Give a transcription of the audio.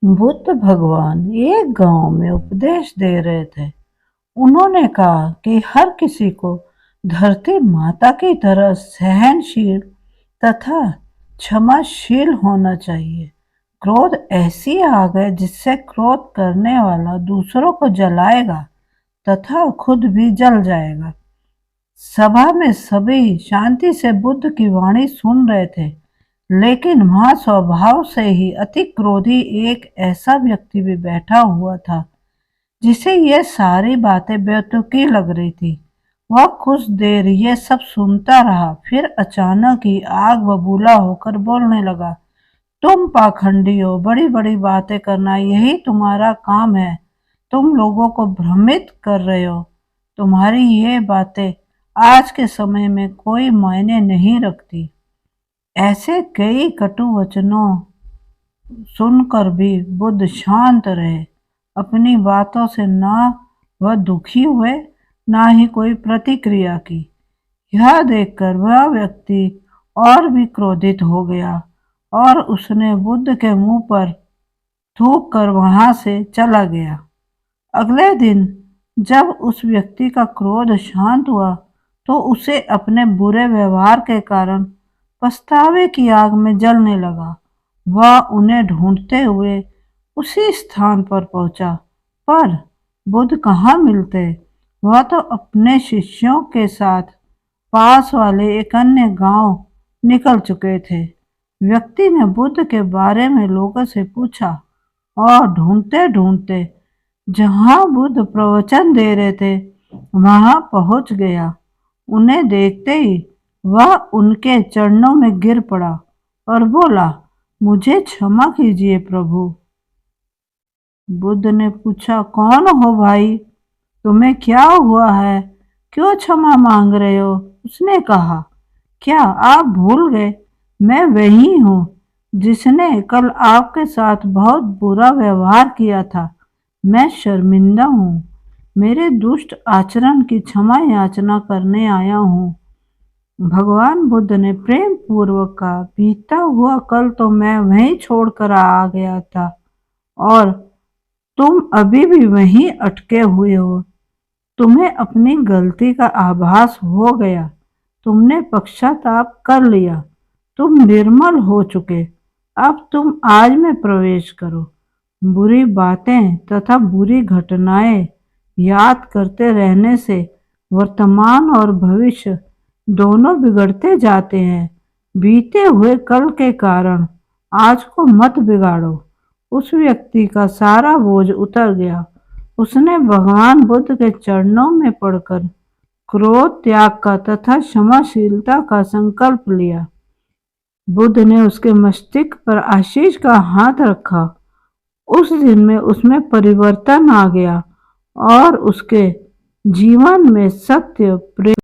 बुद्ध भगवान एक गांव में उपदेश दे रहे थे। उन्होंने कहा कि हर किसी को धरती माता की तरह सहनशील तथा क्षमाशील होना चाहिए। क्रोध ऐसी आग है जिससे क्रोध करने वाला दूसरों को जलाएगा तथा खुद भी जल जाएगा। सभा में सभी शांति से बुद्ध की वाणी सुन रहे थे, लेकिन वहां स्वभाव से ही अति क्रोधी एक ऐसा व्यक्ति भी बैठा हुआ था जिसे ये सारी बातें बेतुकी लग रही थी। वह कुछ देर ये सब सुनता रहा, फिर अचानक ही आग बबूला होकर बोलने लगा, तुम पाखंडी हो, बड़ी बड़ी बातें करना यही तुम्हारा काम है। तुम लोगों को भ्रमित कर रहे हो। तुम्हारी ये बातें आज के समय में कोई मायने नहीं रखती। ऐसे कई कटु वचनों सुनकर भी बुद्ध शांत रहे। अपनी बातों से ना वह दुखी हुए, ना ही कोई प्रतिक्रिया की। यह देखकर वह व्यक्ति और भी क्रोधित हो गया और उसने बुद्ध के मुंह पर थूक कर वहां से चला गया। अगले दिन जब उस व्यक्ति का क्रोध शांत हुआ तो उसे अपने बुरे व्यवहार के कारण पछतावे की आग में जलने लगा। वह उन्हें ढूंढते हुए उसी स्थान पर पहुंचा, पर बुद्ध कहाँ मिलते। वह तो अपने शिष्यों के साथ पास वाले एक अन्य गांव निकल चुके थे। व्यक्ति ने बुद्ध के बारे में लोगों से पूछा और ढूंढते ढूंढते जहां बुद्ध प्रवचन दे रहे थे वहां पहुंच गया। उन्हें देखते ही वह उनके चरणों में गिर पड़ा और बोला, मुझे क्षमा कीजिए प्रभु। बुद्ध ने पूछा, कौन हो भाई, तुम्हें क्या हुआ है, क्यों क्षमा मांग रहे हो? उसने कहा, क्या आप भूल गए, मैं वही हूँ जिसने कल आपके साथ बहुत बुरा व्यवहार किया था। मैं शर्मिंदा हूँ, मेरे दुष्ट आचरण की क्षमा याचना करने आया हूँ। भगवान बुद्ध ने प्रेम पूर्वक कहा, बीता हुआ कल तो मैं वहीं छोड़कर आ गया था और तुम अभी भी वहीं अटके हुए हो। तुम्हें अपनी गलती का आभास हो गया, तुमने पश्चाताप कर लिया, तुम निर्मल हो चुके। अब तुम आज में प्रवेश करो। बुरी बातें तथा बुरी घटनाएं याद करते रहने से वर्तमान और भविष्य दोनों बिगड़ते जाते हैं। बीते हुए कल के कारण आज को मत बिगाड़ो। उस व्यक्ति का सारा बोझ उतर गया। उसने भगवान बुद्ध के चरणों में पड़कर क्रोध त्याग का तथा क्षमाशीलता का संकल्प लिया। बुद्ध ने उसके मस्तिष्क पर आशीष का हाथ रखा। उस दिन में उसमें परिवर्तन आ गया और उसके जीवन में सत्य, प्रेम